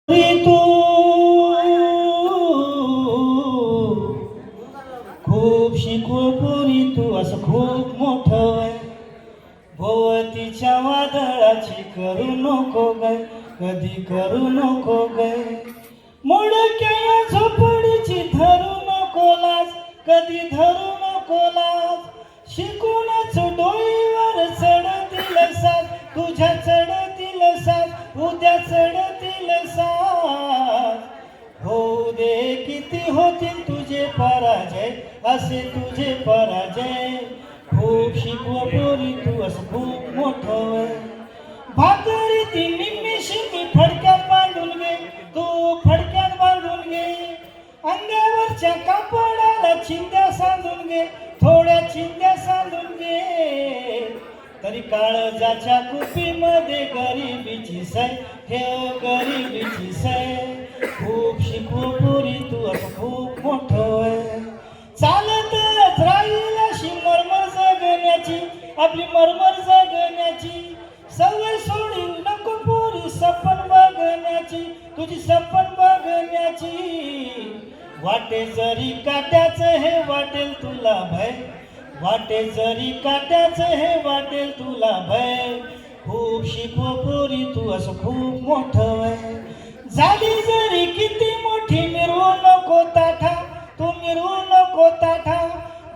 तू खूप शिकव पोरी तू असं खूप मोठं भोवतीच्या वादळाची करू नको गय, कधी करू नको गय. मोडक्या झोपडीची धरू नको लाज, कधी धरू नको लाज. शिकूनच डोईवर चढतील साज, तुझ्या चढतील साज, उद्या चढतील साज. होऊ दे किती होतील तुझे पराजय, असे तुझे पराजय. खूप शिकव पोरी तू असं खूप मोठं भाकरी ती निम्मीशी मी फडक्यात बांधून घे, तू फडक्यात बांधून घे. अंगावरच्या कापडाला चिंध्या सांधून घे, थोड्या चिंध्या सांधून घे. तरी काळजाच्या कुपीमध्ये गरिबीची सय, ठेव गरिबीची सय. खूप शिकव पोरी तू असं खूप मोठं चालतच राहील अशी मरमर जगण्याची, आपली मरमर जगण्याची. सवय सोडू नको पोरी सपन बघण्याची, तुझी सपन बघण्याची. वाटे जरी काट्याचं हे वाटेल तुला भय, वाटे जरी काट्याचं हे वाटेल तुला भय. खूप शिकव पोरी तू असं खूप मोठं झाली जरी किती मोठी मिरवू नको ताठा, तू मिरवू नको ताठा.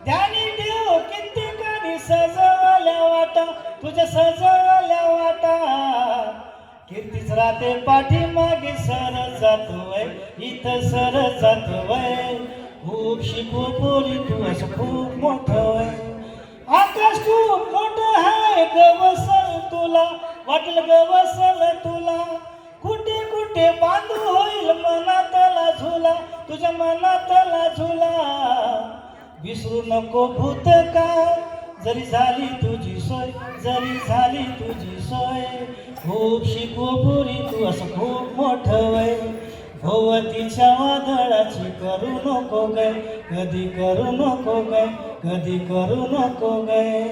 ध्यानी ठेव कित्येकानी सजवल्या वाटा, तुझ्या सजवल्या वाटा. कीर्तीच राहते पाठीमागे सरत जातोय, इथं सरत जातोय. खूप शिकव पोरी तू असं खूप मोठं आकाश खूप मोठं आहे गवसल तुला, वाटलं गवसल तुला. कुठे कुठे बांधू होईल मनातला झुला, तुझ्या मनातला झुला. विसरू नको भूतकाळ, जरी झाली तुझी सोय, जरी झाली तुझी सोय. खूप शिकव पोरी तू असं खूप मोठं भोवतीच्या वादळाची करू नको गय, कधी करू नको गय, कधी करू नको गय.